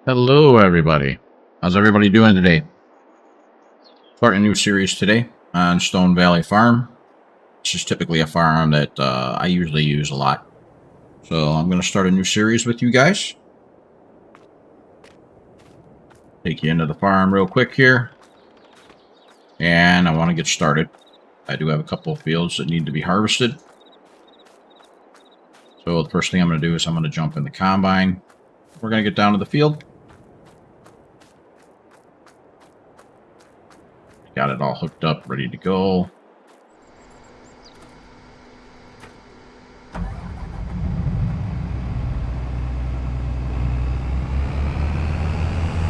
Hello, everybody. How's everybody doing today? Starting a new series today on Stone Valley Farm. This is typically a farm that I usually use a lot. So I'm going to start a new series with you guys. Take you into the farm real quick here. And I want to get started. I do have a couple of fields that need to be harvested. So the first thing I'm going to do is I'm going to jump in the combine. We're going to get down to the field. Got it all hooked up, ready to go.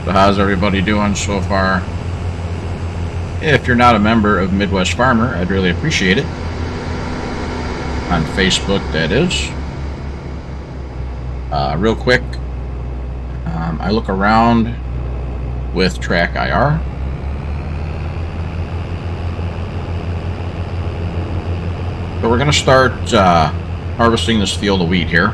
So how's everybody doing so far? If you're not a member of Midwest Farmer, I'd really appreciate it. On Facebook, that is. Real quick, I look around with Track IR. So we're going to start harvesting this field of wheat here.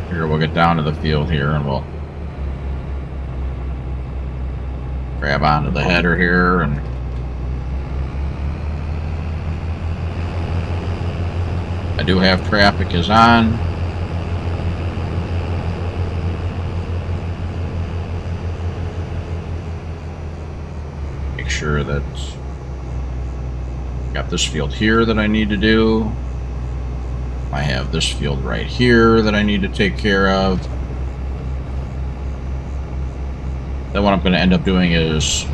Here, we'll get down to the field here and we'll grab onto the header here and I do have traffic is on. Make sure that got this field here that I need to do. I have this field right here that I need to take care of. Then what I'm going to end up doing is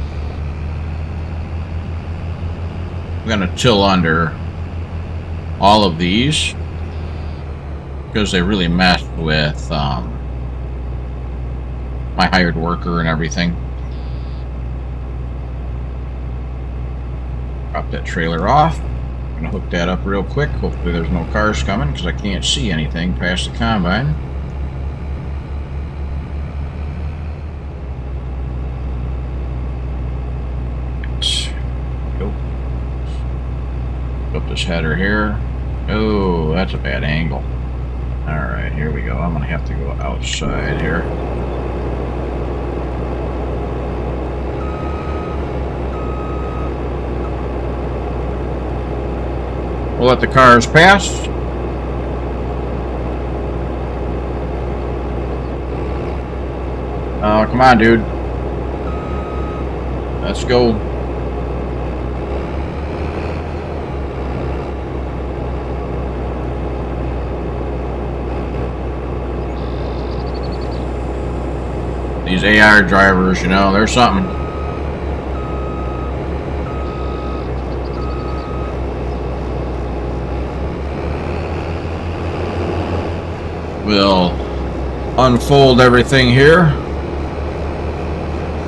I'm going to till under all of these because they really mess with my hired worker and everything. Drop that trailer off. I'm going to hook that up real quick. Hopefully there's no cars coming because I can't see anything past the combine. Go. Up this header here. Oh, that's a bad angle. Alright, here we go. I'm going to have to go outside here. We'll let the cars pass. Oh, come on, dude. Let's go. These AR drivers, you know, they're something. We'll unfold everything here.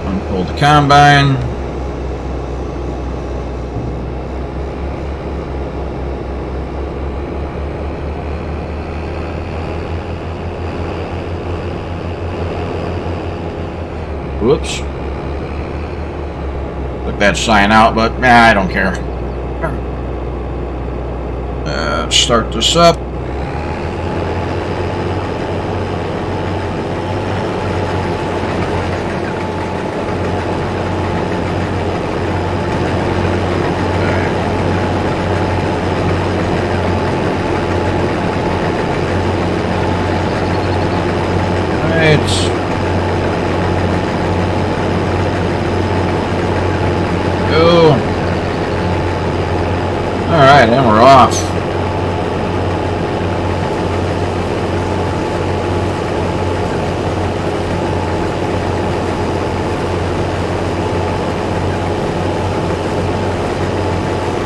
Unfold the combine. Whoops. Took that sign out, but I don't care. Let's start this up. Alright, and we're off.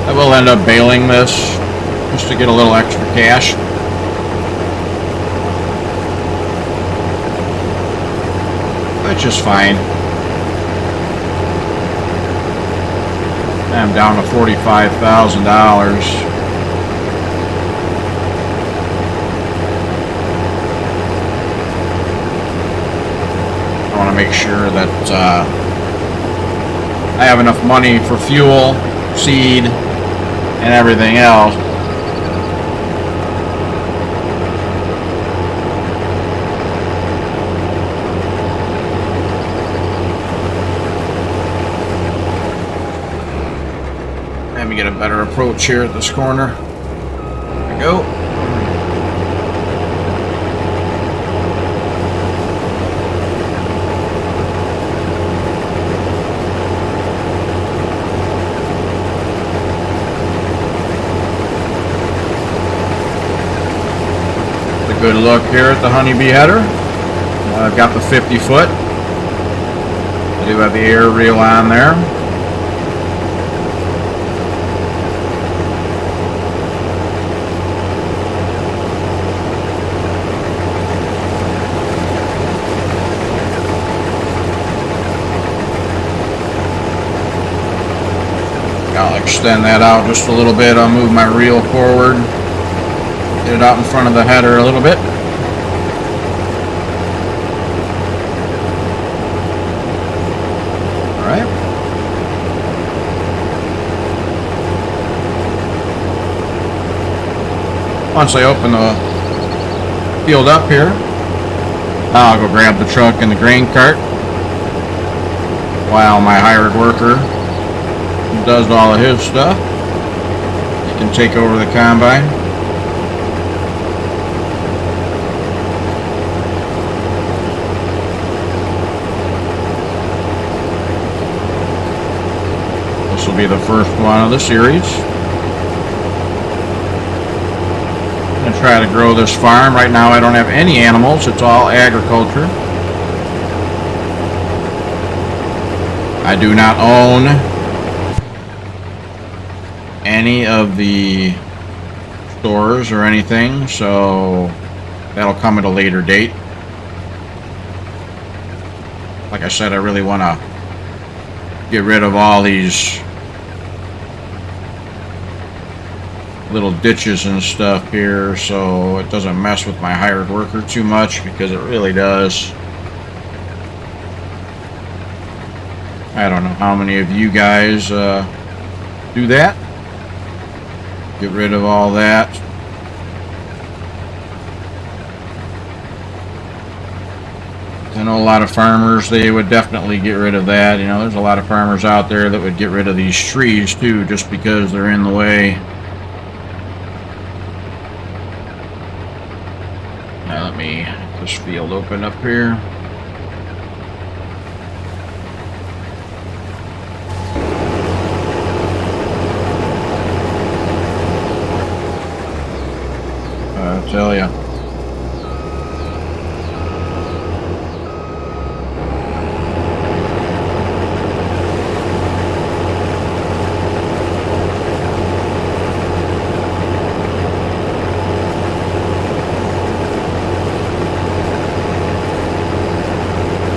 I will end up bailing this just to get a little extra cash. Which is fine. I'm down to $45,000. I want to make sure that I have enough money for fuel, seed, and everything else. get a better approach here at this corner. There we go. Good look here at the honeybee header. I've got the 50 foot. I do have the air reel on there. I'll extend that out just a little bit. I'll move my reel forward. Get it out in front of the header a little bit. Alright. Once I open the field up here, I'll go grab the truck and the grain cart while my hired worker does all of his stuff. He can take over the combine. This will be the first one of the series. I'm going to try to grow this farm. Right now I don't have any animals. It's all agriculture. I do not own any of the stores or anything, so that'll come at a later date. Like I said, I really want to get rid of all these little ditches and stuff here so it doesn't mess with my hired worker too much, because it really does. I don't know how many of you guys do that. Get rid of all that. I know a lot of farmers, they would definitely get rid of that. You know, there's a lot of farmers out there that would get rid of these trees too, just because they're in the way. Now let me get this field open up here. I tell ya.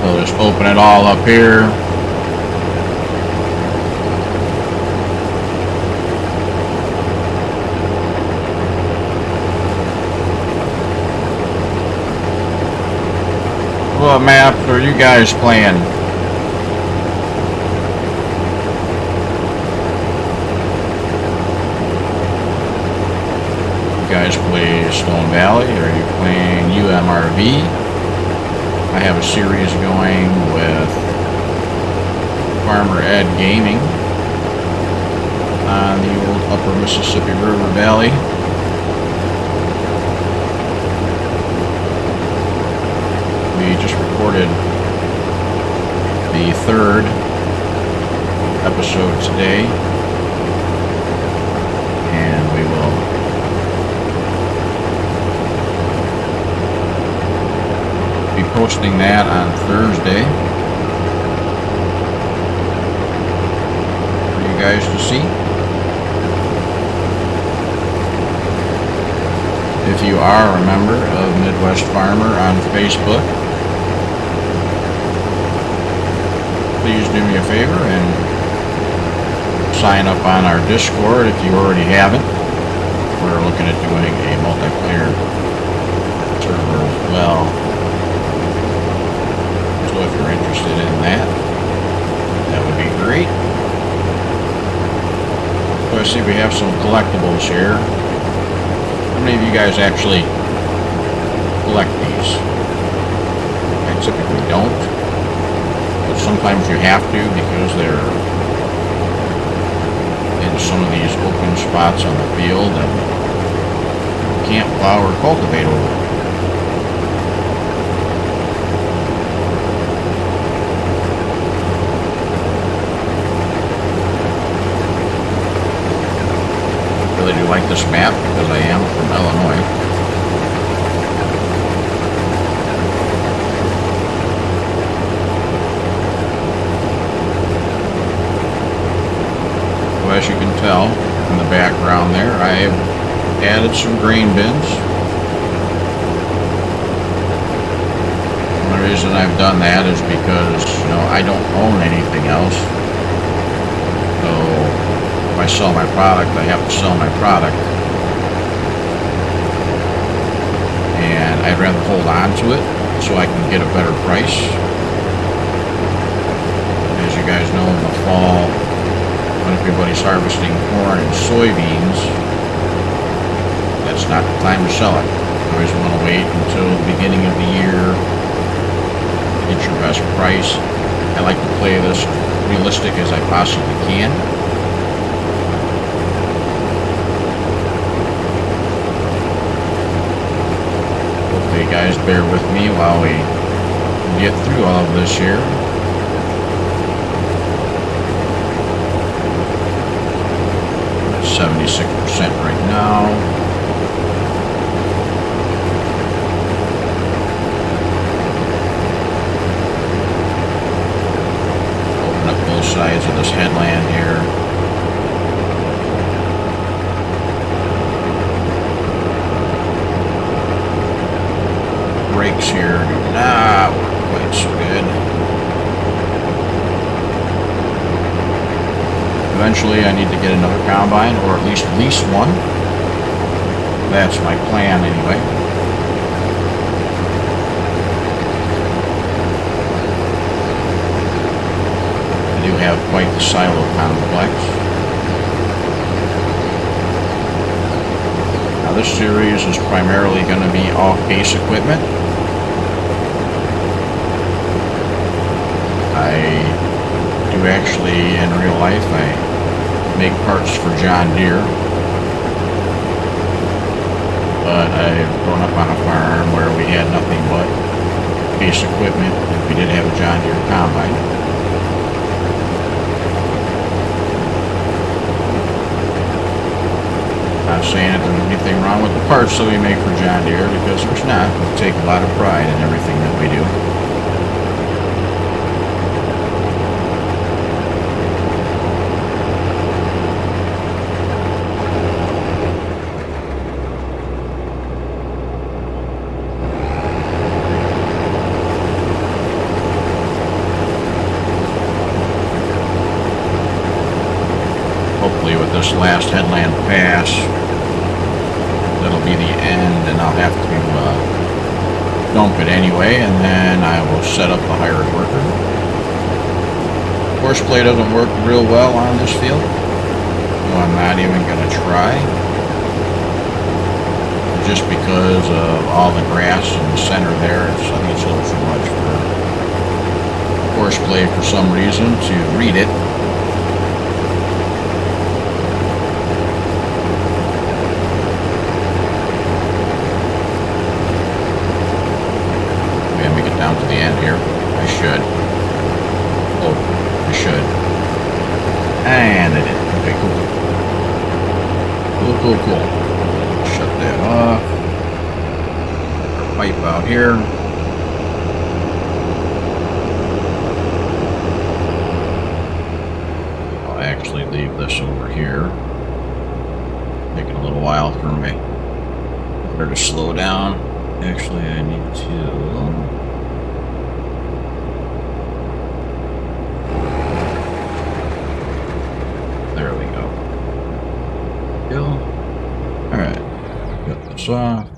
So just open it all up here. What maps are you guys playing? You guys play Stone Valley? Or are you playing UMRV? I have a series going with Farmer Ed Gaming on the old Upper Mississippi River Valley. We just recorded the 3rd episode today, and we will be posting that on Thursday for you guys to see. If you are a member of Midwest Farmer on Facebook, please do me a favor and sign up on our Discord if you already haven't. We're looking at doing a multiplayer server as well. So if you're interested in that, that would be great. So I see we have some collectibles here. How many of you guys actually collect these? I typically don't. But sometimes you have to, because they're in into some of these open spots on the field and can't plow or cultivate over. I really do like this map because I am from Illinois. As you can tell in the background there, I've added some grain bins. And the reason I've done that is because, you know, I don't own anything else. So if I sell my product, I have to sell my product. And I'd rather hold on to it so I can get a better price. As you guys know, in the fall, when everybody's harvesting corn and soybeans, that's not the time to sell it. You always want to wait until the beginning of the year to get your best price. I like to play this realistic as I possibly can. Hopefully you guys bear with me while we get through all of this here. 76% right now. Open up both sides of this headland here. Brakes here do not work quite so good. Eventually I need to get another combine, or at least lease one. That's my plan anyway. I do have quite the silo complex. Now this series is primarily going to be off-base equipment. I do actually, in real life, I make parts for John Deere, but I've grown up on a farm where we had nothing but base equipment, and we did have a John Deere combine. Not saying that there's anything wrong with the parts that we make for John Deere, because there's not. We take a lot of pride in everything that we do. This last headland pass, that'll be the end, and I'll have to dump it anyway, and then I will set up the hired worker. Horseplay doesn't work real well on this field, so I'm not even going to try, just because of all the grass in the center there. I think it's a little too much for horseplay for some reason to read it. Down to the end here. I should. Oh, I should. And I did. Okay, cool. Cool. Shut that off. Our pipe out here. I'll actually leave this over here. Taking a little while for me. Better to slow down. Actually, I need to... Alright, got this off.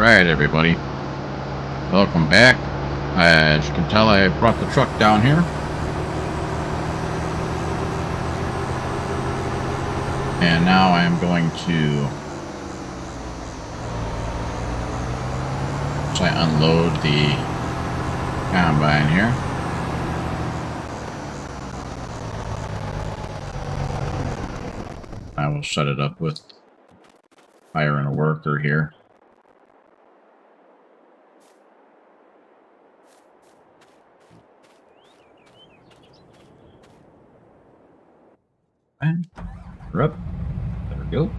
Alright, everybody. Welcome back. As you can tell, I brought the truck down here. And now I'm going to unload the combine here. I will set it up with hiring a worker here. And we're up. There we go.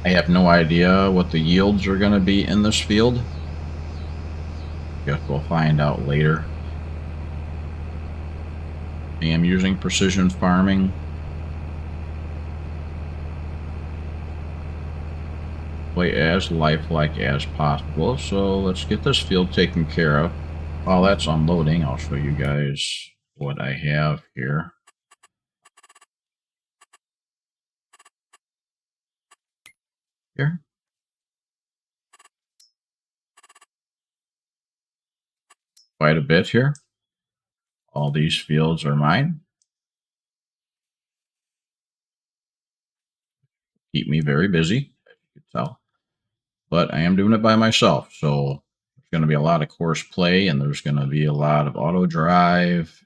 I have no idea what the yields are going to be in this field. Guess we'll find out later. I am using precision farming. Play as lifelike as possible. So let's get this field taken care of. While that's unloading, I'll show you guys what I have here. Quite a bit here. All these fields are mine. Keep me very busy, as you can tell. But I am doing it by myself, so there's going to be a lot of course play, and there's going to be a lot of auto drive.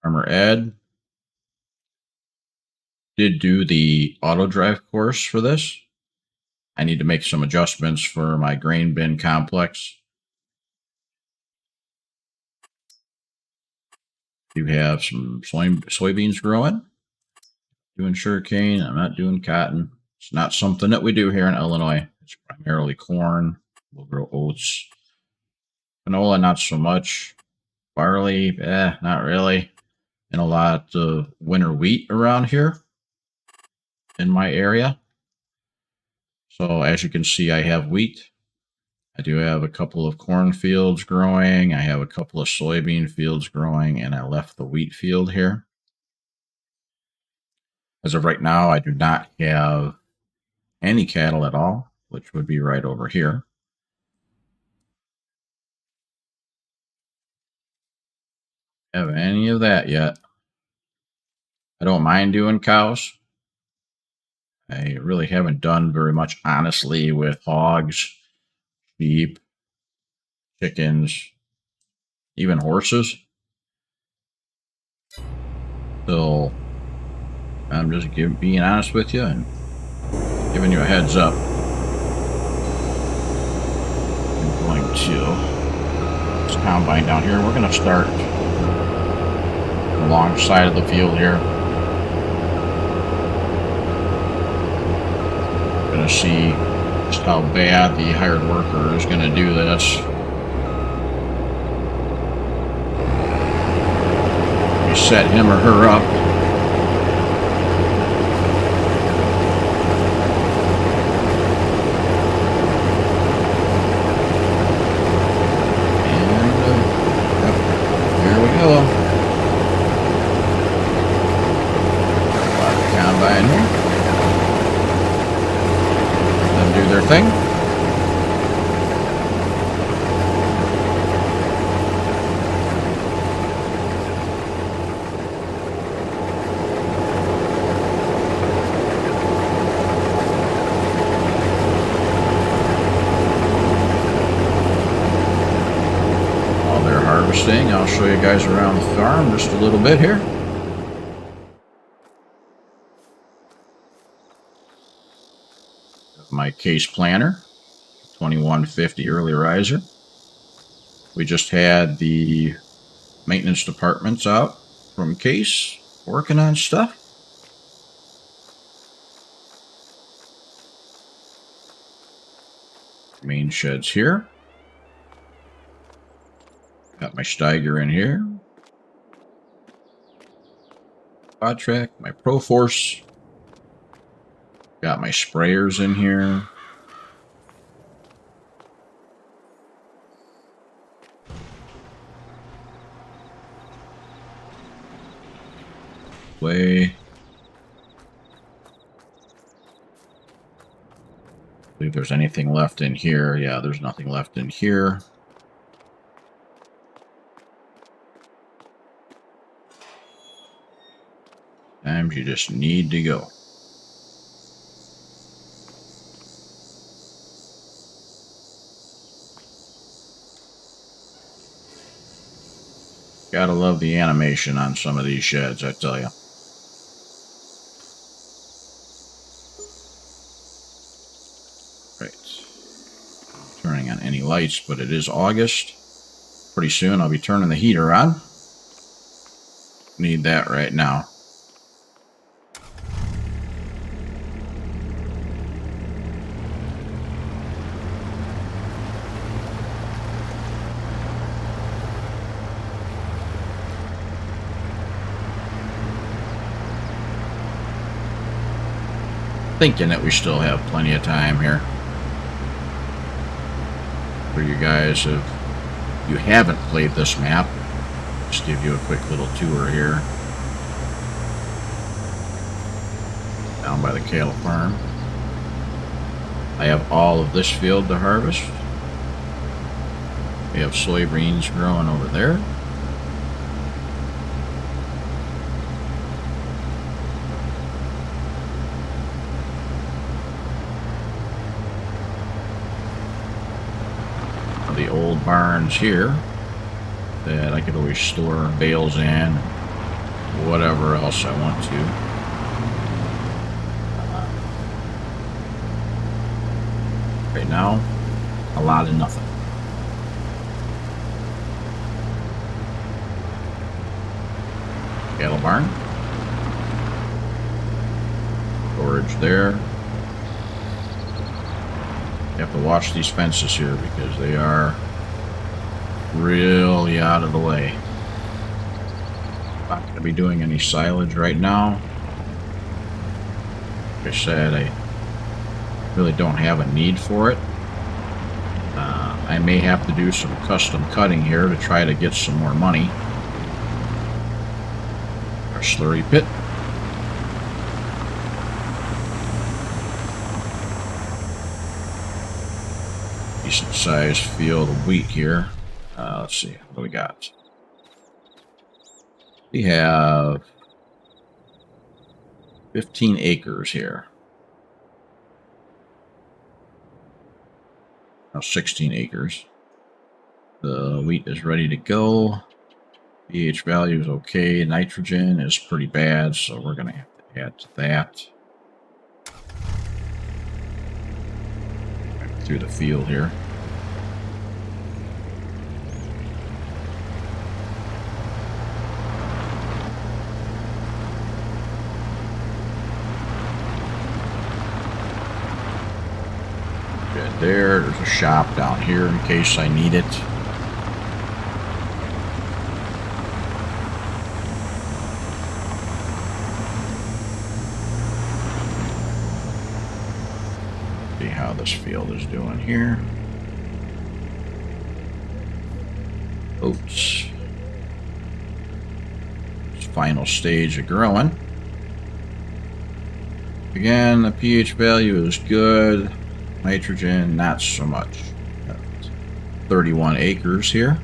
Farmer Ed did do the auto drive course for this. I need to make some adjustments for my grain bin complex. You have some soybeans growing. Doing sugarcane. I'm not doing cotton. It's not something that we do here in Illinois. It's primarily corn. We'll grow oats. Canola, not so much. Barley, not really. And a lot of winter wheat around here in my area. So as you can see, I have wheat. I do have a couple of corn fields growing. I have a couple of soybean fields growing, and I left the wheat field here. As of right now, I do not have any cattle at all, which would be right over here. Have any of that yet. I don't mind doing cows. I really haven't done very much, honestly, with hogs, sheep, chickens, even horses. So I'm just being honest with you and giving you a heads up. I'm going to this combine down here. We're going to start alongside of the field here. Going to see just how bad the hired worker is going to do this. We set him or her up. And here we go. Combine here. Let them do their thing. While they're harvesting, I'll show you guys around the farm just a little bit here. My case planner, 2150 early riser. We just had the maintenance departments out from Case working on stuff. Main sheds here. Got my Steiger in here. Quadtrack, my Proforce. Got my sprayers in here. way. See if there's anything left in here. Yeah, there's nothing left in here. Sometimes you just need to go. Gotta love the animation on some of these sheds, I tell you. Right. Turning on any lights, but it is August. Pretty soon I'll be turning the heater on. Need that right now. Thinking that we still have plenty of time here. For you guys, if you haven't played this map, just give you a quick little tour here. Down by the cattle farm. I have all of this field to harvest. We have soybeans growing over there. The old barns here that I could always store bales in, whatever else I want to. Right now, a lot of nothing. Cattle barn. Storage there. You have to watch these fences here because they are really out of the way. Not going to be doing any silage right now. Like I said, I really don't have a need for it. I may have to do some custom cutting here to try to get some more money. Our slurry pit. Decent sized field of wheat here. Let's see, what do we got? We have 15 acres here. Now 16 acres. The wheat is ready to go. pH value is okay. Nitrogen is pretty bad, so we're going to have to add to that. Through the field here. There's a shop down here in case I need it. See how this field is doing here. Oats. It's final stage of growing. Again, the pH value is good. Nitrogen, not so much. 31 acres here.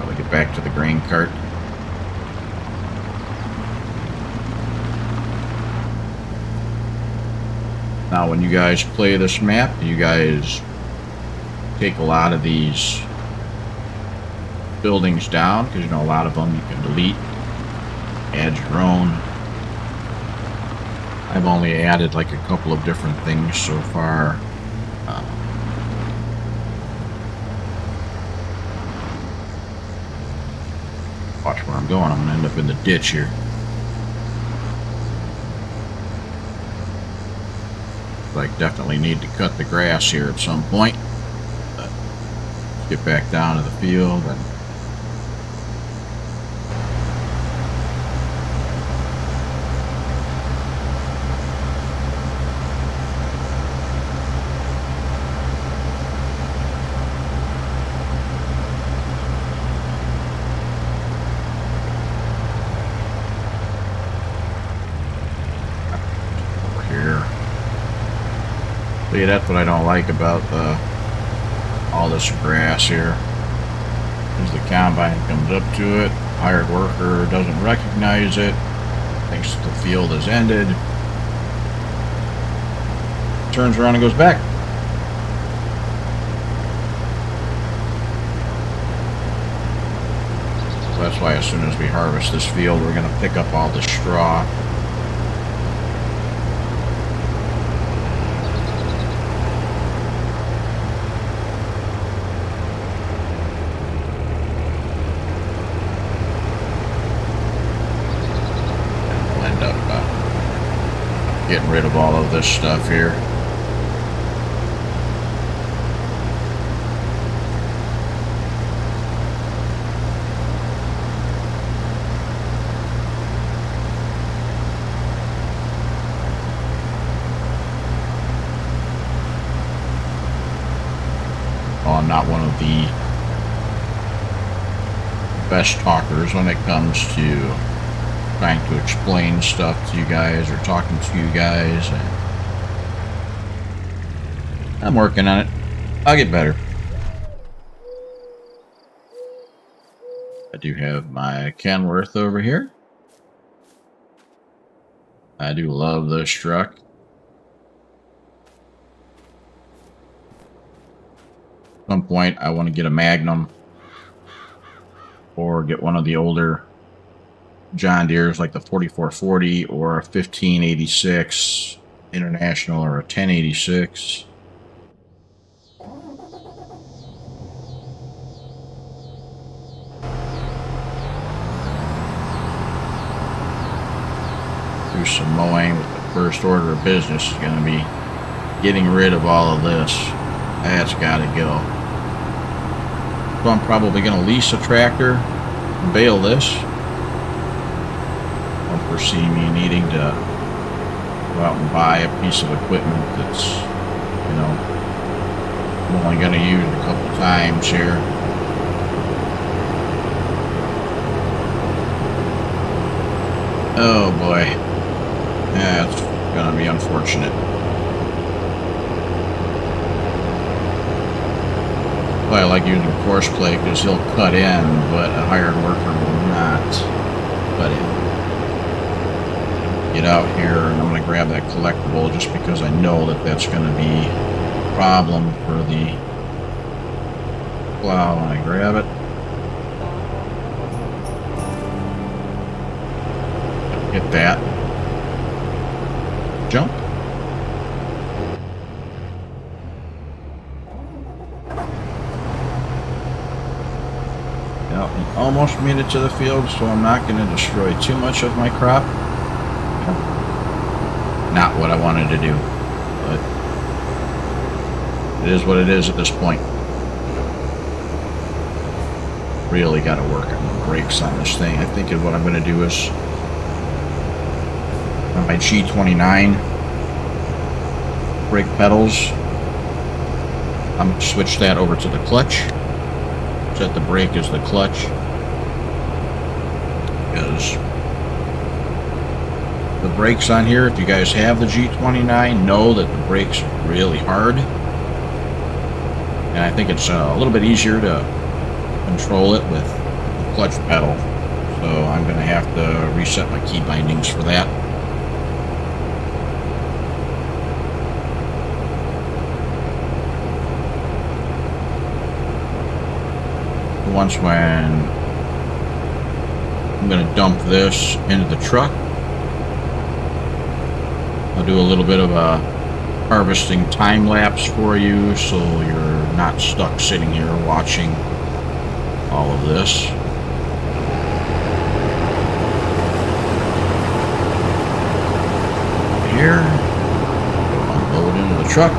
I'll get back to the grain cart. Now, when you guys play this map, you guys take a lot of these buildings down because you know a lot of them you can delete, add your own. I've only added like a couple of different things so far. Watch where I'm going. I'm going to end up in the ditch here. Like, definitely need to cut the grass here at some point. Get back down to the field and See, that's what I don't like about all this grass here. As the combine comes up to it, hired worker doesn't recognize it, thinks the field has ended, turns around and goes back. So that's why as soon as we harvest this field, we're going to pick up all the straw. Getting rid of all of this stuff here. Well, I'm not one of the best talkers when it comes to trying to explain stuff to you guys or talking to you guys, and I'm working on it. I'll get better. I do have my Kenworth over here. I do love this truck. At some point I want to get a Magnum or get one of the older John Deere's like the 4440 or a 1586 International or a 1086. Do some mowing, but the first order of business is going to be getting rid of all of this. That's got to go. So I'm probably going to lease a tractor and bale this. Don't foresee me needing to go out and buy a piece of equipment that's, you know, I'm only going to use a couple times here. Oh boy, that's going to be unfortunate. I like using horseplay because he'll cut in, but a hired worker will not cut in. Get out here, and I'm going to grab that collectible just because I know that that's going to be a problem for the plow when I grab it. Hit that. Jump. Almost made it to the field, so I'm not going to destroy too much of my crop. Not what I wanted to do, but it is what it is at this point. Really got to work on the brakes on this thing. I think what I'm going to do is on my G29 brake pedals, I'm going to switch that over to the clutch. Set the brake as the clutch, because the brakes on here, if you guys have the G29, know that the brakes are really hard, and I think it's a little bit easier to control it with the clutch pedal, so I'm going to have to reset my key bindings for that. Once when I'm going to dump this into the truck, I'll do a little bit of a harvesting time lapse for you so you're not stuck sitting here watching all of this. Here, unload into the truck.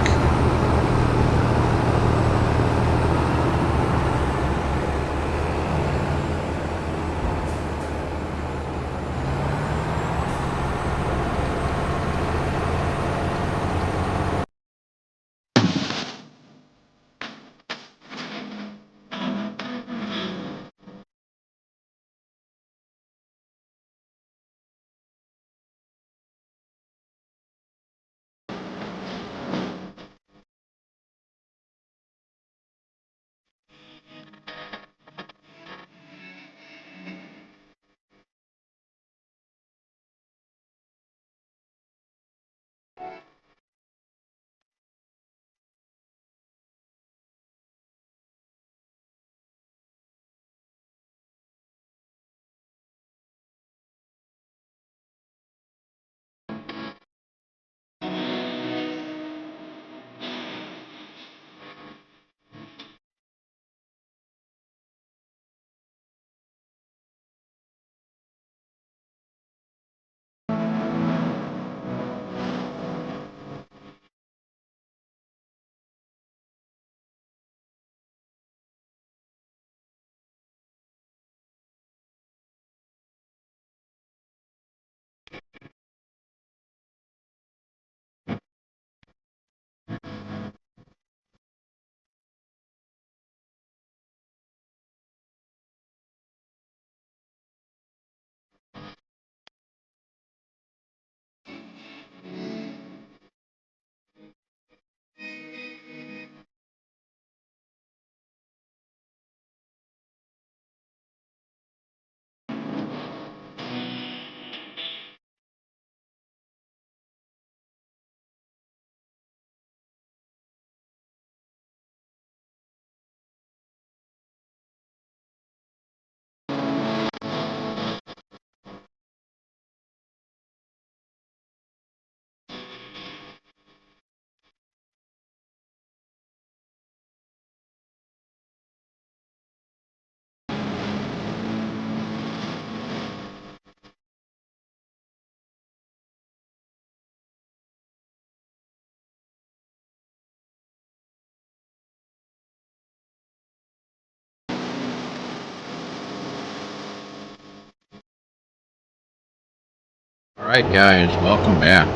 Alright guys, welcome back.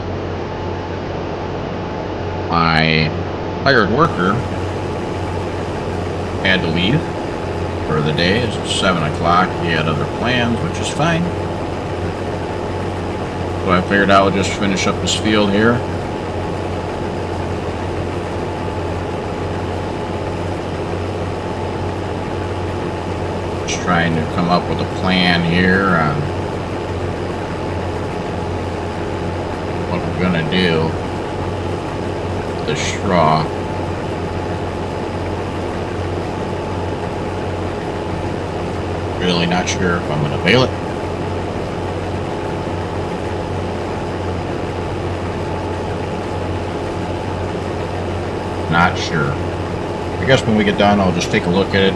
My hired worker had to leave for the day. It's 7 o'clock. He had other plans, which is fine. So I figured I would just finish up this field here. Just trying to come up with a plan here on what we're gonna do with the straw. Really not sure if I'm gonna bale it. Not sure. I guess when we get done, I'll just take a look at it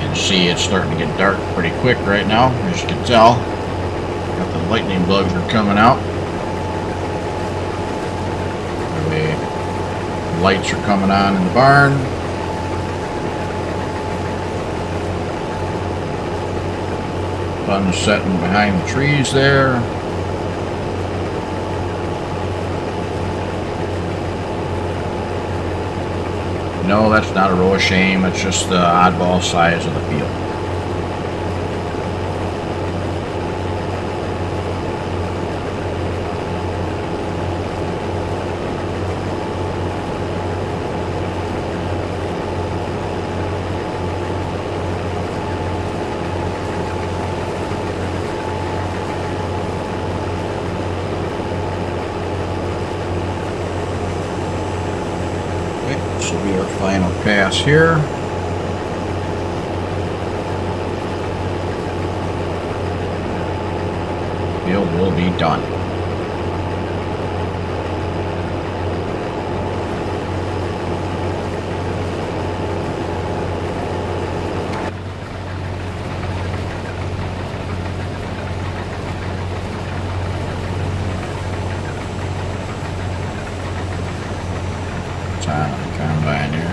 and see. It's starting to get dark pretty quick right now, as you can tell. Got the lightning bugs are coming out. The lights are coming on in the barn. Sun's setting behind the trees there. No, that's not a row of shame. It's just the oddball size of the field. This will be our final pass here. Field will be done. Time on the combine here.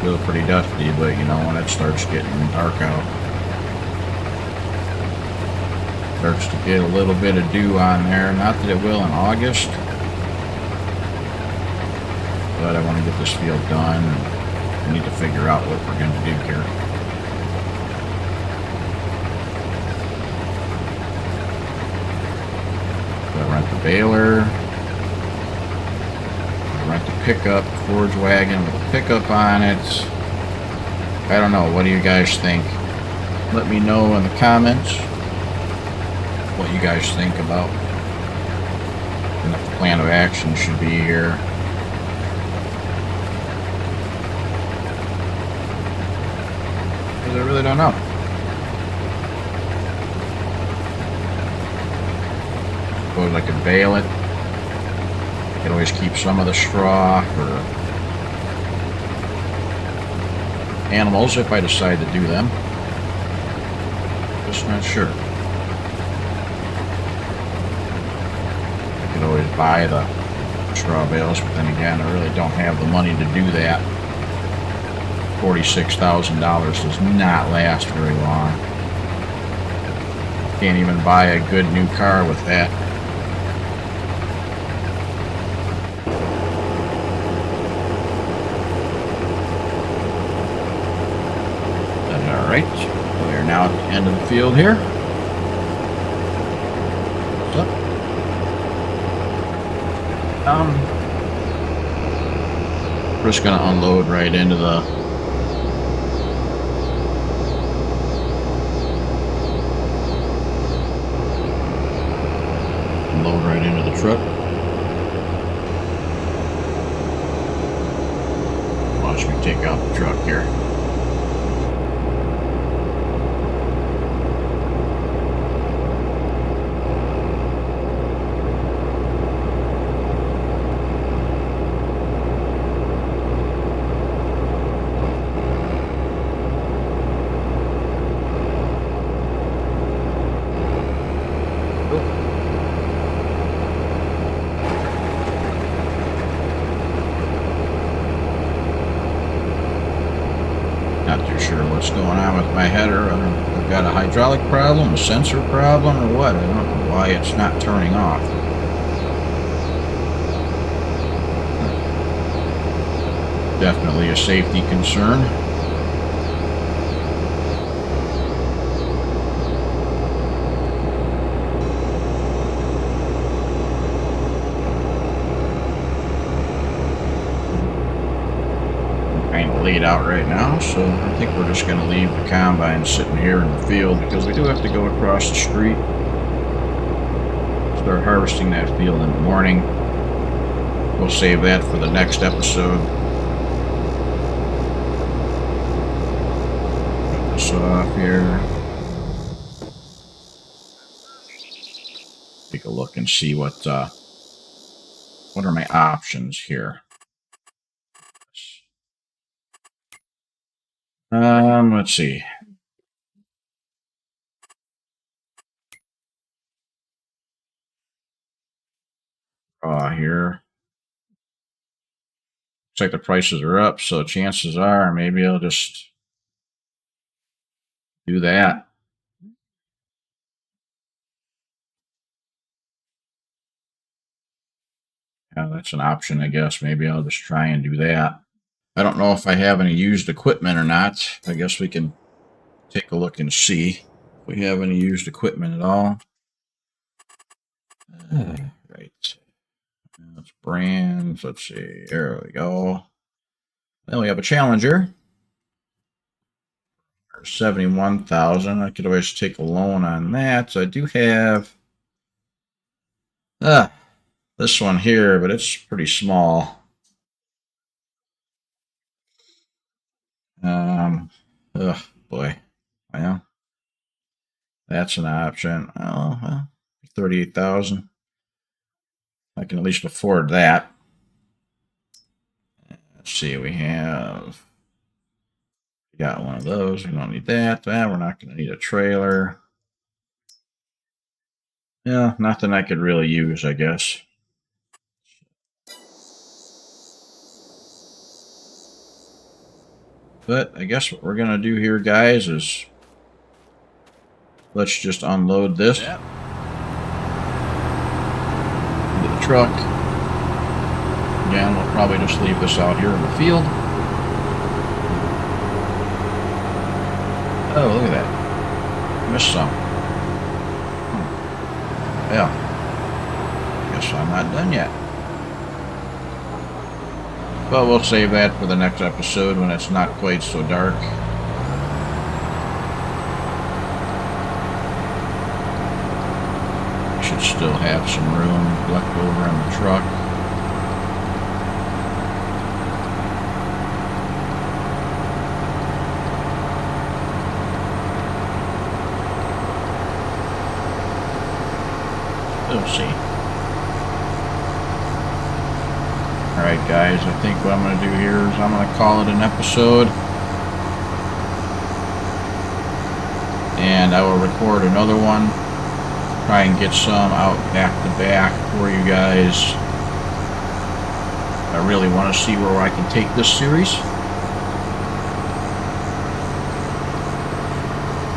Feels pretty dusty, but you know, when it starts getting dark out, starts to get a little bit of dew on there. Not that it will in August, but I want to get this field done. I need to figure out what we're going to do here. Rent the baler, rent the pickup, forage wagon with a pickup on it. I don't know, what do you guys think? Let me know in the comments what you guys think about and if the plan of action should be here. Because I really don't know. I could bale it. I could always keep some of the straw for animals if I decide to do them. Just not sure. I could always buy the straw bales, but then again, I really don't have the money to do that. $46,000 does not last very long. Can't even buy a good new car with that. Alright, we are now at the end of the field here. So, we're just going to unload right into the truck. Watch me take out the truck here. what's going on with my header. I don't know if I've got a hydraulic problem, a sensor problem, or what. I don't know why it's not turning off. Definitely a safety concern. Kind of laid out right now, so I think we're just going to leave the combine sitting here in the field because we do have to go across the street. Start harvesting that field in the morning. We'll save that for the next episode. Off here. Take a look and see what are my options here. Let's see. Here. Looks like the prices are up, so chances are maybe I'll just do that. Yeah, that's an option, I guess. Maybe I'll just try and do that. I don't know if I have any used equipment or not. I guess we can take a look and see if we have any used equipment at all. Right. That's brands. Let's see. There we go. Then we have a Challenger. 71,000. I could always take a loan on that. So I do have this one here, but it's pretty small. Oh boy. Well, that's an option. Oh, well, 38,000. I can at least afford that. Let's see. We got one of those. We don't need that. We're not going to need a trailer. Yeah, nothing I could really use, I guess. But I guess what we're going to do here, guys, is let's just unload this into the truck. Again, we'll probably just leave this out here in the field. Oh, look at that. Missed some. Yeah. Guess I'm not done yet. But we'll save that for the next episode when it's not quite so dark. Should still have some room left over in the truck. We'll see. Alright guys, I think what I'm going to do here is I'm going to call it an episode. And I will record another one. Try and get some out back to back for you guys. I really want to see where I can take this series.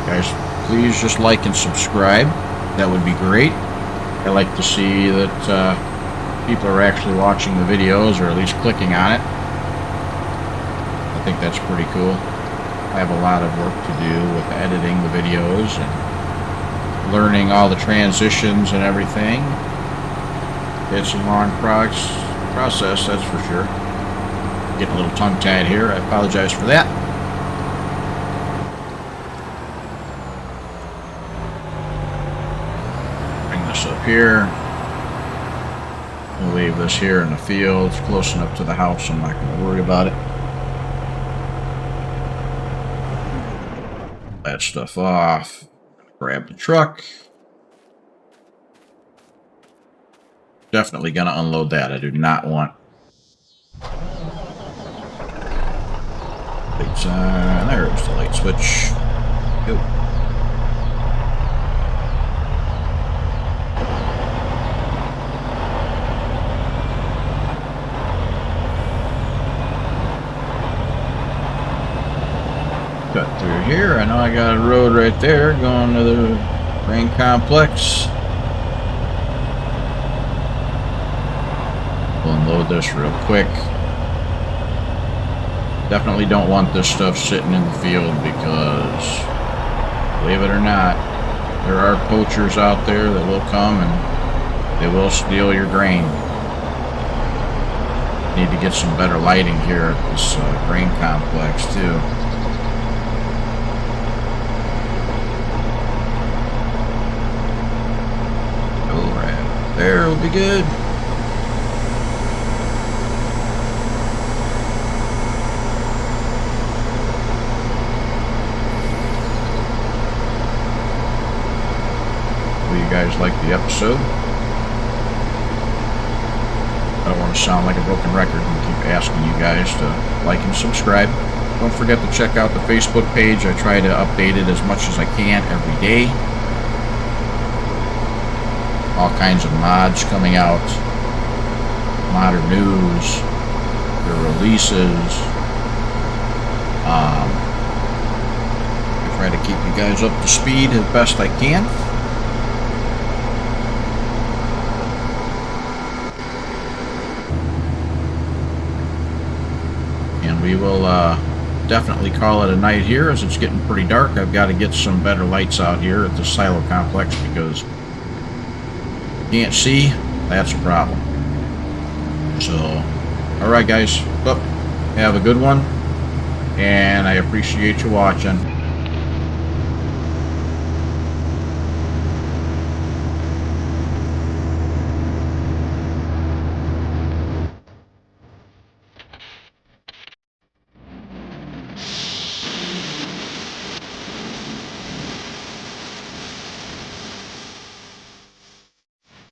Guys, please just like and subscribe. That would be great. I like to see that people are actually watching the videos, or at least clicking on it. I think that's pretty cool. I have a lot of work to do with editing the videos and learning all the transitions and everything. It's a long process, that's for sure. Getting a little tongue-tied here. I apologize for that. Up here. We'll leave this here in the field. It's close enough to the house, I'm not going to worry about it. That stuff off. Grab the truck. Definitely going to unload that. I do not want lights on. There's the light switch. Go. Cut through road right there going to the grain complex. We'll unload this real quick. Definitely don't want this stuff sitting in the field because, believe it or not, there are poachers out there that will come and they will steal your grain. Need to get some better lighting here at this grain complex too. Oh, right there will be good. Hope you guys like the episode. I don't want to sound like a broken record and keep asking you guys to like and subscribe. Don't forget to check out the Facebook page. I try to update it as much as I can every day. All kinds of mods coming out, modern news, their releases. I try to keep you guys up to speed as best I can. We will definitely call it a night here as it's getting pretty dark. I've got to get some better lights out here at the silo complex because you can't see, that's a problem. So, alright guys, well, have a good one, and I appreciate you watching.